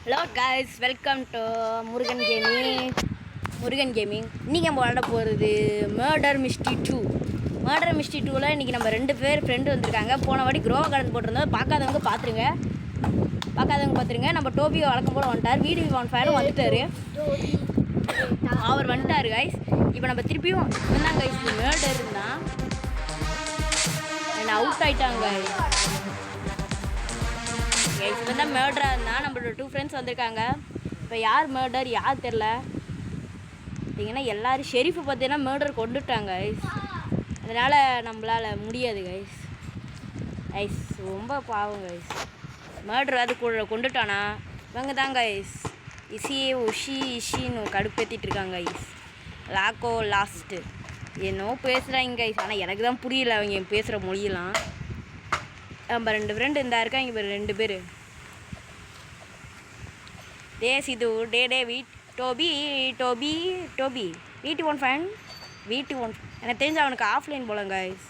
Hello guys, welcome to Murugan gaming. இன்றைக்கி நம்ம விளாட போகிறது மர்டர் மிஸ்ட்ரி 2. மர்டர் மிஸ்ட்ரி 2ல் இன்றைக்கி நம்ம 2 பேர் ஃப்ரெண்டு வந்திருக்காங்க. போன வாட்டி குரோவா கலந்து போட்டிருந்தோம். பார்க்காதவங்க பார்த்துருங்க. நம்ம டோபியோ வழக்கம் போல் வந்துட்டார். வீடியோ ஒன் ஃபேனும் வந்துட்டார். அவர் வந்துட்டார் காய்ஸ். இப்போ நம்ம திருப்பியும் வந்தாங்க காய்ஸ். மர்டர் தான் என்ன அவுட் ஆகிட்டாங்க இப்போ தான் மர்டராக இருந்தால் நம்மளோட 2 ஃப்ரெண்ட்ஸ் வந்திருக்காங்க. இப்போ யார் மர்டர் யார் தெரில. பார்த்தீங்கன்னா எல்லோரும் ஷெரீஃபை பார்த்தீங்கன்னா மர்டர் கொண்டுட்டாங்க கைஸ். அதனால் நம்மளால் முடியாது கைஸ். ரொம்ப பாவம் கைஸ். மர்டர் அது கொண்டுட்டானா இவங்க தான் கைஸ். இஷின்னு கடுப்பேற்றிட்டு இருக்காங்க கைஸ். லாக்கோ லாஸ்ட்டு என்னோ பேசுகிறாங்க கைஸ். ஆனால் எனக்கு தான் புரியல அவங்க பேசுகிற மொழியெல்லாம். நம்ம 2 ஃப்ரெண்டு இருந்தா இருக்காங்க. இப்போ 2 பேர் சிது டோபி வீட்டு ஒன் எனக்கு தெரிஞ்ச அவனுக்கு ஆஃப்லைன் போல கைஸ்.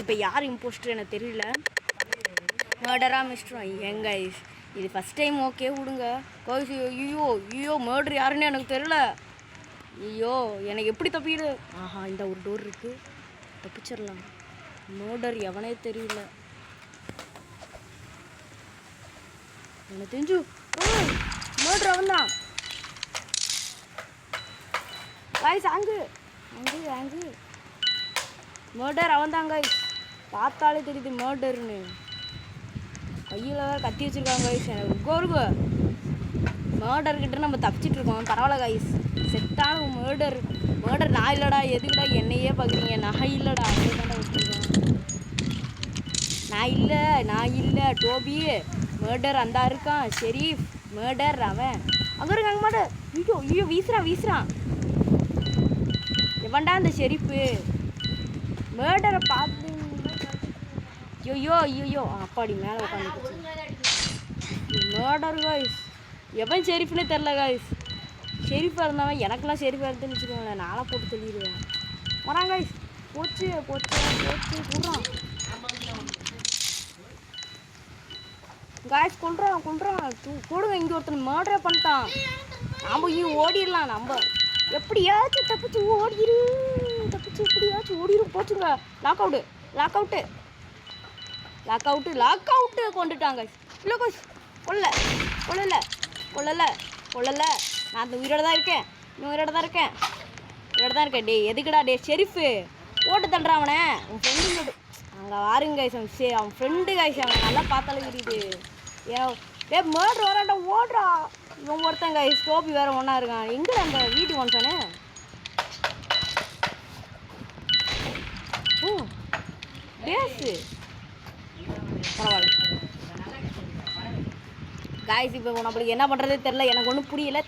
இப்போ யார் இம்போஸ்டர் எனக்கு தெரியல. மர்டராக மிஸ்டரும் ஏன் கைஸ் இது ஃபஸ்ட் டைம் ஓகே விடுங்க கைஸ். ஐயோ மர்டர் யாருன்னு எனக்கு தெரியல. ஐயோ எனக்கு எப்படி தப்பிடு. இந்த ஒரு டோர் இருக்குது, தப்பிச்சிடலாம். மர்டர் எவனே தெரியல எனக்கு தெரிஞ்சு. மர்டர் அவன் தான் கைஸ். அங்கு மர்டர் அவன் தான் கைஸ். பார்த்தாலே தெரியுது மர்டர்னு. கையில் கத்தி வச்சுருக்காங்க கைஸ். எனக்கு உட்காருங்க. மர்டர்கிட்ட நம்ம தப்பிச்சிட்டு இருக்கோம். பரவாயில்ல கைஸ். செட்டான மர்டர் நான் இல்லைடா. எதுக்குடா என்னையே பார்க்குறீங்க? நான் இல்லைடா. அப்படியே வச்சுருக்கோம். நான் இல்லை டோபி. மர்டர் அந்த இருக்கான். ஷெரீஃப் மர்டர் அவன் அங்கே இருக்காங்க. மர்டர் ஐயோ வீசுறான். எவன்டா அந்த ஷெரீஃபு? மர்டரை பார்த்து ஐயோ அப்பாடி மேலே உட்காந்து மர்டர் காய்ஸ். எவன் ஷெரீஃப்னே தெரில காய்ஸ். ஷெரீஃபாக இருந்தவன் எனக்கெல்லாம் ஷெரீஃபாக இருந்துன்னு வச்சுக்கோங்களேன். நானாக போட்டு சொல்லிடுவேன். வரான் காய்ஸ். போச்சு போடுறான் காய்ஸ். கொள்றான் போடுங்க. இங்கே ஒருத்தன் மர்டரே பண்ணிட்டான். நாம் இங்கே ஓடிடலாம். நம்ம எப்படியாச்சும் தப்பிச்சு ஓடிடும். போச்சுங்க. லாக் அவுட்டு கொண்டுட்டாங்க. இல்லை கோஸ் கொல்லலை. நான் அந்த உயிரோட தான் இருக்கேன். டே எதுக்குடா டே ஷெரீஃபு ஓட்டு தள்ளுறான் அவனை. உன் ஃப்ரெண்டு அங்கே வாருங்க கைஸ். அவன் ஃப்ரெண்டு கைஸ். அவன் நல்லா பார்த்தாலும் தெரியுது. டே மர்டர் வரான்டா ஓடுறா. இவன் ஒருத்தன் கைஸ். டோபி வேறு ஒன்றா இருக்கான். எங்கே அந்த வீட்டுக்கு வந்துட்டானே. பேசு பரவாயில்ல காய்ஸ். இப்போ நம்மளுக்கு என்ன பண்ணுறதே தெரில. எனக்கு ஒன்றும் புரியல.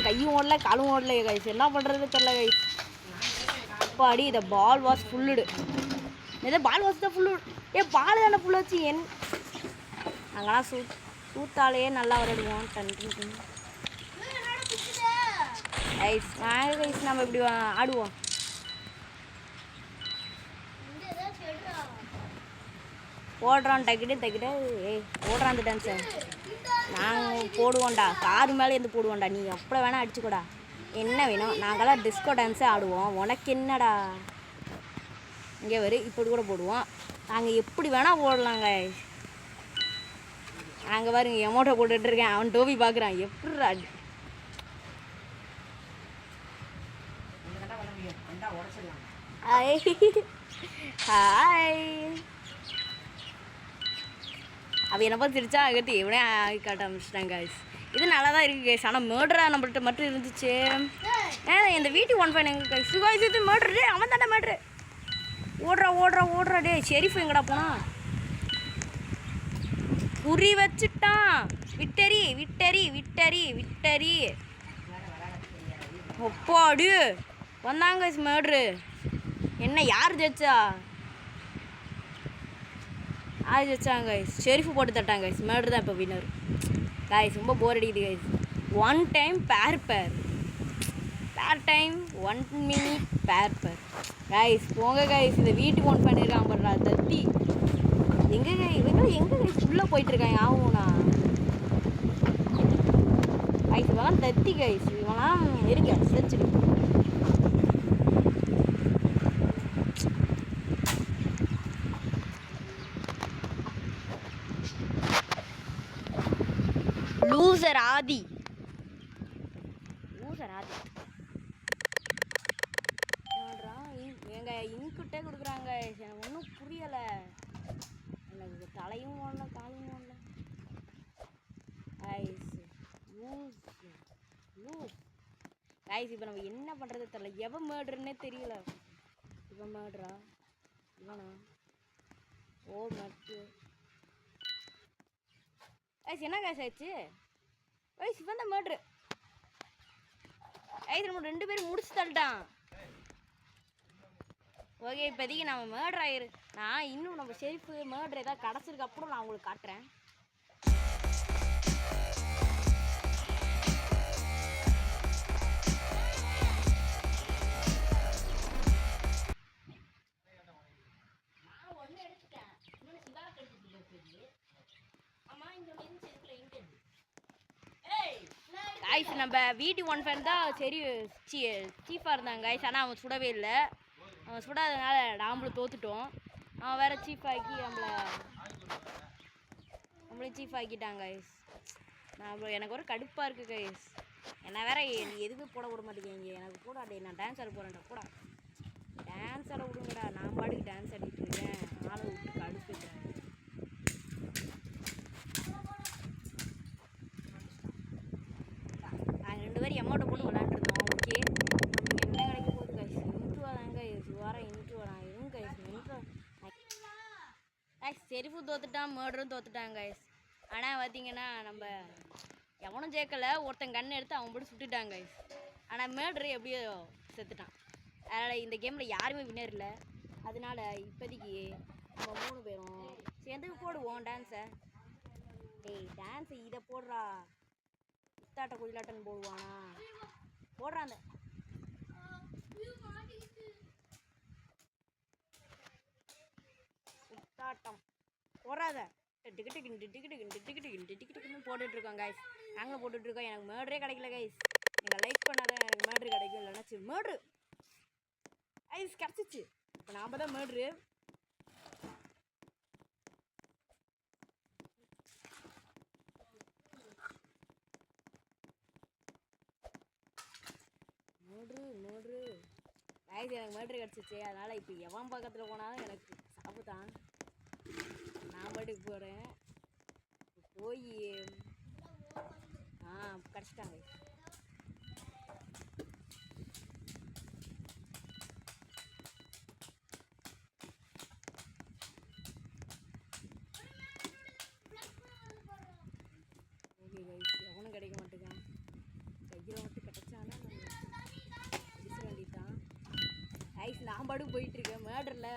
கையும் ஓடல காலும் ஓடல கைஸ். என்ன பண்ணுறதே தெரில கைஸ். அப்பாடி இந்த பால் வாஸ் ஃபுல்லுடு. பால் வாஸ் தான் ஃபுல்லு. பால் தானே ஃபுல்லாச்சு. அங்கெல்லாம் சூத்தாலேயே நல்லா விளையாடுவோம். கைஸ் வாங்க கைஸ். நம்ம இப்படி ஆடுவோம். ஓடுறான் தைக்கிட்டே ஓடுறான் அந்த டான்ஸை. நாங்கள் போடுவோம்டா. காரு மேலே இருந்து போடுவோம்டா. நீ எப்போ வேணால் அடிச்சுக்கூடா. என்ன வேணும்? நாங்களாம் டிஸ்கோ டான்ஸே ஆடுவோம். உனக்கு என்னடா? இங்கே இப்படி கூட போடுவோம். நாங்கள் எப்படி வேணால் போடலாங்க. நாங்கள் பாருங்க எமோட்டோ போட்டுட்ருக்கேன். அவன் டோபி பார்க்குறான். எப்படிடா ஹாய். அவள் என்னை பார்த்து சிரிச்சா அகத்தி இவனே காட்ட ஆரம்பிச்சிட்டாங்க கைஸ். இது நல்லா தான் இருக்குது கைஸ். ஆனால் மர்டராக நம்மள்கிட்ட மட்டும் இருந்துச்சு. இந்த வீட்டு 1.5 எங்கள் கைஸ். சுகாய்ஸ் இது மர்டரு. அவன் தானே மர்டரு. ஓடுறா டே. ஷெரீஃப் எங்கடா போனா? குறி வச்சுட்டான். விட்டரி ஒப்பாடு வந்தாங்க மர்டரு. என்ன யார் ஜெயிச்சாங்க ஷெரீஃபு போட்டு தட்டாங்க கைஸ். மர்டர் தான் இப்போ வின்னர் கைஸ். ரொம்ப போர் அடிக்குது கைஸ். 1 டைம் பேர் டைம் 1 மினிட் பேர் கைஸ். போங்க கைஸ். இந்த வீட்டுக்கு 1 பண்ணியிருக்கான் பண்றா தத்தி. எங்கே இவங்க எங்கே ஃபுல்லாக போயிட்டுருக்காங்க. ஆகும்ண்ணா கைஸ் இவெல்லாம் தத்தி கைஸ், இவெல்லாம் இருக்க செச்சுடு. லூசர் ஆதி, லூசர் ஆதி எங்க இன்கிட்டே கொடுக்குறாங்க. எனக்கு ஒன்றும் புரியலை. எனக்கு தலையும் ஓடல காலையும் ஓடல. கைஸ் லூஸ் லூஸ் கைஸ், இப்போ நம்ம என்ன பண்ணுறது தெரியல. எவன் மேட்ருன்னே தெரியல. இவன் மேட்ரா இவனா? ஓ மட்டு கைஸ் என்ன கைஸ் ஆயிடுச்சு? கைஸ் இவன் தான் மேட்ரு. கைஸ் நம்ம 2 பேரும் முடிச்சு தள்ளிட்டான். ஓகே இப்போதைக்கு நம்ம மேட்ரு ஆயிரு. நான் இன்னும் நம்ம ஷெரீஃபு மேட்ரு ஏதாவது கிடச்சிருக்கு அப்புறம் நான் உங்களுக்கு காட்டுறேன். கைஸ் நம்ம வீட்டு ஒன் ஃபேன் தான் சரி சீஃபாக இருந்தாங்க கைஸ். ஆனால் அவன் சுடவே இல்லை. அவன் சுடாதனால நாமளும் தோத்துட்டோம். அவன் வேற சீஃப் ஆக்கி நம்மளையும் சீஃப் ஆக்கிட்டாங்க கைஸ். எனக்கு ஒரு கடுப்பாக இருக்குது கைஸ். என்ன வேற எதுவுமே போட விட மாட்டேங்க. எனக்கு கூட அடே நான் டான்ஸ் ஆட போகிறேன்டா. கூட டான்ஸ் ஆட விடுங்கடா. நான் பாட்டுக்கு டான்ஸ் ஆடிட்டு இருக்கேன். ஆளை விட்டு கடுப்புட்டேன். நாங்கள் 2 பேரும் எமௌண்ட்டை போட்டு விளாண்டுருந்தோம். ஓகே நமக்கு என்ன கிடைக்க போகுது கைஸ்? இன்ட்ரோ தாங்க வர இன்ட்ரோ. நான் எதுவும் guys intro guys Sharif தோத்துட்டான், மேர்டரும் தோத்துட்டாங்க guys. ஆனால் பார்த்தீங்கன்னா நம்ம எவனும் ஜெயிக்கலை. ஒருத்தன் கன் எடுத்து அவன் போட்டு சுட்டுட்டாங்க கைஸ். ஆனால் மேர்டரு எப்படியோ செத்துட்டான். அதனால் இந்த கேமில் யாருமே வின்னர் இல்லை. அதனால இப்போதைக்கு நம்ம 3 பேரும் சேர்ந்து போடுவோம் டான்ஸை. டேய் டான்ஸு இதை போடுறா. குத்தாட்ட குயிலாட்டன்னு போடுவானா? போடுறான் அந்த குத்தாட்டம் போடுறாத. டிக்கெட்டுன்னு போட்டுட்ருக்கோம் கைஸ். நாங்களும் போட்டுட்ருக்கோம். எனக்கு மேர்டரே கிடைக்கல கைஸ். நீங்கள் லைக் பண்ணாதான் எனக்கு மேர்டரு கிடைக்கும். இல்லைன்னா சரி மேர்ட்ரு கைஸ் கிடச்சிச்சு. இப்போ நாம் தான் மேர்ட்ரு. மேட்ரு கைஸ் எனக்கு மேட்ரு கிடச்சிச்சு. அதனால் இப்போ எவன் பக்கத்தில் போனாலும் எனக்கு சாப்பு தான். நான் பாட்டுக்கு போகிறேன். போய் கிடச்சிட்டாங்க. ஓகே கைஸ் எவனும் கிடைக்க மாட்டேங்கான். கையில் மட்டும் கிடச்சானா அடிச்ச வேண்டியதான் கைஸ். நான் பாட்டுக்கு போயிட்டுருக்கேன் மேட்ரில்.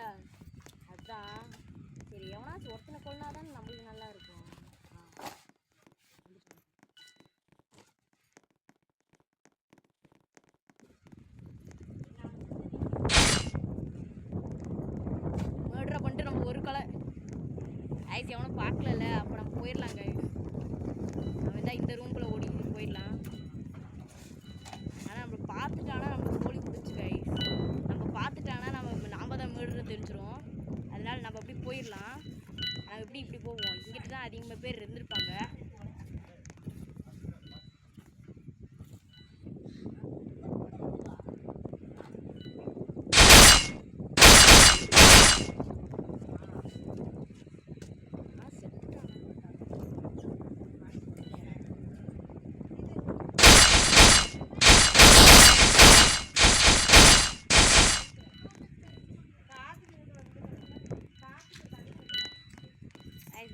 அதுதான் சரி எவனாச்சும் ஒருத்தனை கொள்ளனா தான் நம்மளுக்கு நல்லா இருக்கும். மேட்ரை பண்ணிட்டு நம்ம ஒரு கொலை கைஸ் எவனும் பார்க்கல. அப்போ நம்ம போயிடலாம் கைஸ். அவன் தான் இந்த ரூம்குள்ளே ஓடிக்கிட்டு போயிடலாம். ஆனால் நம்ம பார்த்துட்டானா நம்மளுக்கு கோழி முடிச்சு கைஸ். நம்ம பார்த்துட்டானா நாம தான் மேட்ரு தெரிஞ்சிடும். அதனால நம்ம அப்படி போயிடலாம். நம்ம இப்படி போவோம். இங்கிட்டு தான் அதிகமாக பேர் இருந்திருப்பாங்க.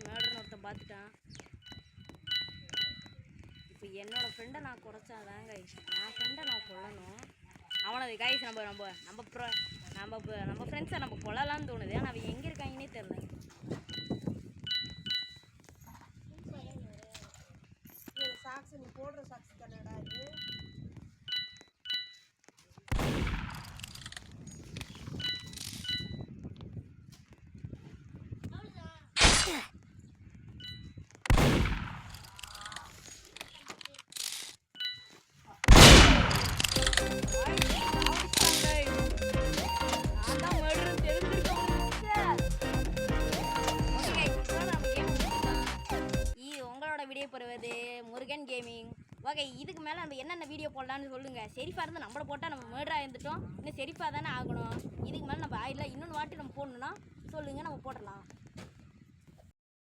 மேட்ருன்னு ஒருத்தன் பார்த்துட்டான். இப்போ என்னோட ஃப்ரெண்டை நான் குறைச்சாதான் கைஸ். என் ஃப்ரெண்டை நான் கொல்லணும். அவனது கைஸ் நம்ம ஃப்ரெண்ட்ஸை நம்ம கொல்லலாம்னு தோணுது. ஆனால் அவன் எங்கே இருக்காங்கன்னே தெரில. சாக்ஸ் நீ போடுற சாக்ஸ் தானடா இது. ஓகே இதுக்கு மேலே நம்ம என்னென்ன வீடியோ போடலான்னு சொல்லுங்கள். செரிஃபாக இருந்து நம்மளை போட்டால் நம்ம மேர்டராக இருந்துட்டோம். இன்னும் செரிஃபாக தானே ஆகணும். இதுக்கு மேலே நம்ம ஆயிடலாம். இன்னொன்று வாட்டி நம்ம போடணுன்னா சொல்லுங்கள், நம்ம போடலாம்.